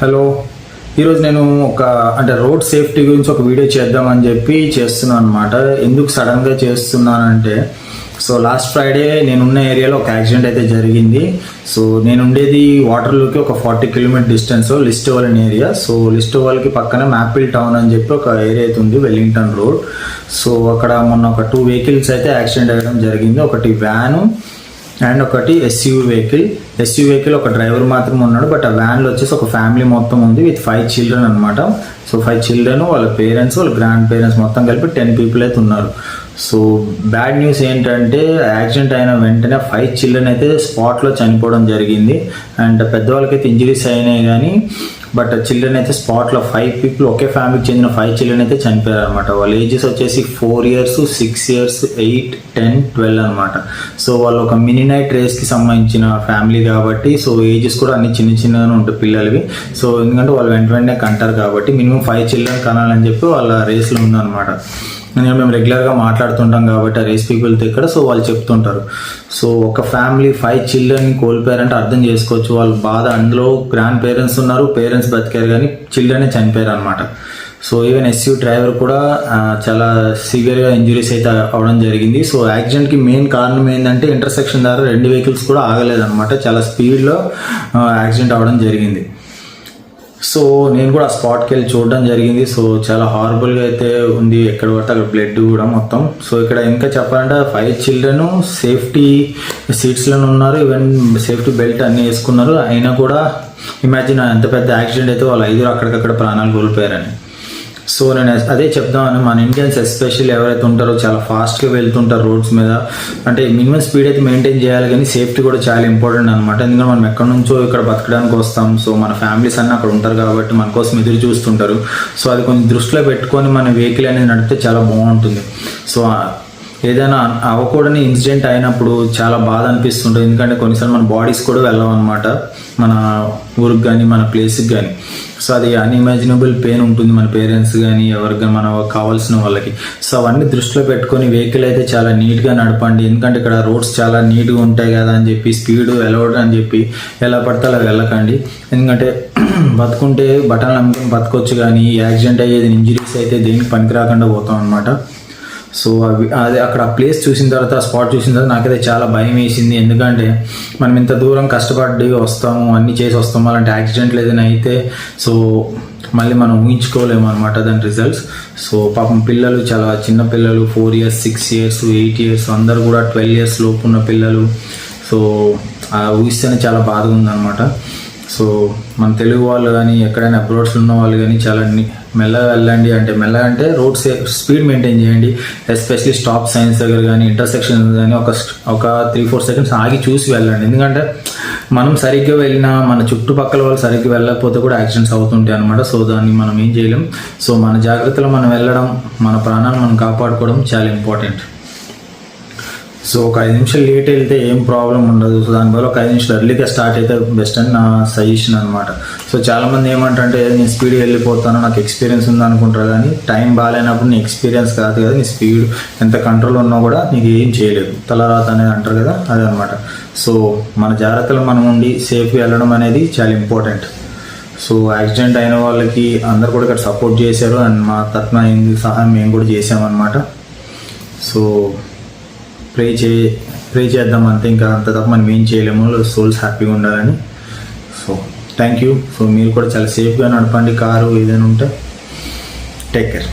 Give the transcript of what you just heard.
Hello, ఈరోజు నేను road safety గురించి ఒక వీడియో చేద్దామని చెప్పి చేస్తున్నాను అనమాట. ఎందుకు సడన్గా చేస్తున్నానంటే, సో లాస్ట్ ఫ్రైడే నేనున్న ఏరియాలో ఒక యాక్సిడెంట్ అయితే జరిగింది. సో నేను ఉండేది వాటర్లోకి ఒక 40 కిలోమీటర్ డిస్టెన్స్ లిస్టోవల్ అనే ఏరియా. సో లిస్టోవల్కి పక్కన మ్యాపిల్ టౌన్ అని చెప్పి ఒక ఏరియా అయితే ఉంది, వెల్లింగ్టన్ రోడ్. సో అక్కడ మొన్న ఒక 2 వెహికల్స్ అయితే యాక్సిడెంట్ అవ్వడం జరిగింది. ఒకటి వ్యాను అండ్ ఒకటి ఎస్యూవీ వెహికల్ ఒక డ్రైవర్ మాత్రం ఉన్నాడు. బట్ ఆ వ్యాన్లో వచ్చేసి ఒక ఫ్యామిలీ మొత్తం ఉంది విత్ 5 చిల్డ్రన్ అనమాట. సో 5 చిల్డ్రన్, వాళ్ళ పేరెంట్స్, వాళ్ళ గ్రాండ్ పేరెంట్స్ మొత్తం కలిపి 10 పీపుల్ అయితే ఉన్నారు. సో బ్యాడ్ న్యూస్ ఏంటంటే, యాక్సిడెంట్ అయిన వెంటనే 5 చిల్డ్రన్ అయితే స్పాట్లో చనిపోవడం జరిగింది. అండ్ పెద్దవాళ్ళకైతే ఇంజరీస్ అయినాయి కానీ, బట్ చిల్డ్రన్ అయితే స్పాట్లో 5 పీపుల్, ఒకే ఫ్యామిలీకి చెందిన 5 చిల్డ్రన్ అయితే చనిపోయారు అనమాట. వాళ్ళ ఏజెస్ వచ్చేసి 4 years, 6 years, 8, 10, 12 అనమాట. సో వాళ్ళు ఒక మినీ నైట్ రేస్కి సంబంధించిన ఫ్యామిలీ కాబట్టి, సో ఏజెస్ కూడా అన్ని చిన్నగానే ఉంటాయి పిల్లలవి. సో ఎందుకంటే వాళ్ళు వెంటనే కంటారు కాబట్టి మినిమం 5 చిల్డ్రన్ కనాలని చెప్పి వాళ్ళ రేస్లో ఉందన్నమాట. మేము రెగ్యులర్గా మాట్లాడుతుంటాం కాబట్టి ఆ రేస్ పీపుల్తో ఇక్కడ, సో వాళ్ళు చెప్తుంటారు. సో ఒక ఫ్యామిలీ 5 చిల్డ్రన్ కోల్పోయారంటే అర్థం చేసుకోవచ్చు వాళ్ళ బాధ. అందులో గ్రాండ్ పేరెంట్స్ ఉన్నారు, పేరెంట్స్ బతికారు కానీ చిల్డ్రనే చనిపోయారు అనమాట. సో ఈవెన్ ఎస్యూ డ్రైవర్ కూడా చాలా సివియర్గా ఇంజరీస్ అయితే అవడం జరిగింది. సో యాక్సిడెంట్కి మెయిన్ కారణం ఏంటంటే, ఇంటర్సెక్షన్ ద్వారా 2 వెహికల్స్ కూడా ఆగలేదన్నమాట. చాలా స్పీడ్లో యాక్సిడెంట్ అవ్వడం జరిగింది. సో నేను కూడా ఆ స్పాట్కి వెళ్ళి చూడడం జరిగింది. సో చాలా హారబుల్గా అయితే ఉంది, ఎక్కడ పడితే అక్కడ బ్లడ్ కూడా మొత్తం. సో ఇక్కడ ఇంకా చెప్పాలంటే 5 చిల్డ్రన్ సేఫ్టీ సీట్స్లోనే ఉన్నారు, ఈవెన్ సేఫ్టీ బెల్ట్ అన్నీ వేసుకున్నారు. అయినా కూడా ఇమాజిన్ ఎంత పెద్ద యాక్సిడెంట్ అయితే వాళ్ళు 5 అక్కడికక్కడ ప్రాణాలు కోల్పోయారని. సో నేను అదే చెప్దామని, మన ఇండియన్స్ ఎస్పెషల్లీ ఎవరైతే ఉంటారో చాలా ఫాస్ట్గా వెళ్తుంటారు రోడ్స్ మీద. అంటే మినిమం స్పీడ్ అయితే మెయింటైన్ చేయాలి కానీ సేఫ్టీ కూడా చాలా ఇంపార్టెంట్ అనమాట. ఎందుకంటే మనం ఎక్కడి నుంచో ఇక్కడ బతకడానికి వస్తాం. సో మన ఫ్యామిలీస్ అన్నీ అక్కడ ఉంటారు కాబట్టి మన కోసం ఎదురు చూస్తుంటారు. సో అది కొంచెం దృష్టిలో పెట్టుకొని మన వెహికల్ అనేది నడిపితే చాలా బాగుంటుంది. సో ఏదైనా అవ్వకూడని ఇన్సిడెంట్ అయినప్పుడు చాలా బాధ అనిపిస్తుంటుంది. ఎందుకంటే కొన్నిసార్లు మన బాడీస్ కూడా వెళ్ళవు అనమాట, మన ఊరికి కానీ మన ప్లేస్కి కానీ. సో అది అన్ఇమాజినబుల్ పెయిన్ ఉంటుంది మన పేరెంట్స్ కానీ ఎవరికి కానీ మనకు కావాల్సిన వాళ్ళకి. సో అవన్నీ దృష్టిలో పెట్టుకొని వెహికల్ అయితే చాలా నీట్గా నడపండి. ఎందుకంటే ఇక్కడ రోడ్స్ చాలా నీట్గా ఉంటాయి కదా అని చెప్పి స్పీడ్ వెళ్ళవడం అని చెప్పి ఎలా పడితే అలా వెళ్ళకండి. ఎందుకంటే బతుకుంటే బటన్లు అమ్ముకొని బతకొచ్చు కానీ యాక్సిడెంట్ అయ్యేది, ఇంజరీస్ అయితే దేనికి పనికి రాకుండా పోతాం అనమాట. సో అది అక్కడ ప్లేస్ చూసిన తర్వాత, స్పాట్ చూసిన తర్వాత నాకైతే చాలా భయం వేసింది. ఎందుకంటే మనం ఇంత దూరం కష్టపడి వస్తాము, అన్నీ చేసి వస్తాము, అలాంటి యాక్సిడెంట్లు ఏదైనా అయితే సో మళ్ళీ మనం ఊహించుకోలేము అనమాట దాని రిజల్ట్స్. సో పాపం పిల్లలు, చాలా చిన్న పిల్లలు, 4 years, 6 years, 8 years, అందరు కూడా 12 years లోపు ఉన్న పిల్లలు. సో ఊహిస్తేనే చాలా బాధగా ఉందన్నమాట. సో మన తెలుగు వాళ్ళు కానీ ఎక్కడైనా అబ్రాడ్స్లో ఉన్న వాళ్ళు కానీ చాలా మెల్లగా వెళ్ళండి. మెల్లగా అంటే రోడ్ స్పీడ్ మెయింటైన్ చేయండి. ఎస్పెషలీ స్టాప్ సైన్స్ దగ్గర కానీ ఇంటర్సెక్షన్ కానీ ఒక 3-4 seconds ఆగి చూసి వెళ్ళండి. ఎందుకంటే మనం సరిగ్గా వెళ్ళినా మన చుట్టుపక్కల వాళ్ళు సరిగ్గా వెళ్ళకపోతే కూడా యాక్సిడెంట్స్ అవుతుంటాయి అనమాట. సో దాన్ని మనం ఏం చేయలేం. సో మన జాగ్రత్తలో మనం వెళ్ళడం, మన ప్రాణాలు మనం కాపాడుకోవడం చాలా ఇంపార్టెంట్. సో ఒక 5 నిమిషాలు లేట్ వెళ్తే ఏం ప్రాబ్లం ఉండదు. సో దానివల్ల ఒక 5 నిమిషాలు ఎర్లీగా స్టార్ట్ అయితే బెస్ట్ అని నా సజెషన్ అనమాట. సో చాలామంది ఏమంటారంటే, నేను స్పీడ్గా వెళ్ళిపోతాను, నాకు ఎక్స్పీరియన్స్ ఉంది అనుకుంటారు. కానీ టైం బాగాలేనప్పుడు నీ ఎక్స్పీరియన్స్ కాదు కదా, నీ స్పీడ్ ఎంత కంట్రోల్ ఉన్నా కూడా నీకు ఏం చేయలేదు, తలరాత అనేది అంటారు కదా, అదే అనమాట. సో మన జాగ్రత్తలు మనం ఉండి సేఫ్గా వెళ్ళడం అనేది చాలా ఇంపార్టెంట్. సో యాక్సిడెంట్ అయిన వాళ్ళకి అందరు కూడా ఇక్కడ సపోర్ట్ చేశారు అండ్ మా తరఫున సహాయం మేము కూడా చేసామన్నమాట. సో ప్రే చేద్దాం అంతే, ఇంకా అంత తప్ప మనం ఏం చేయలేము. సోల్స్ హ్యాపీగా ఉండాలని. So thank you. సో మీరు కూడా చాలా సేఫ్గా నడపండి కారు, ఏదైనా ఉంటే. Take care.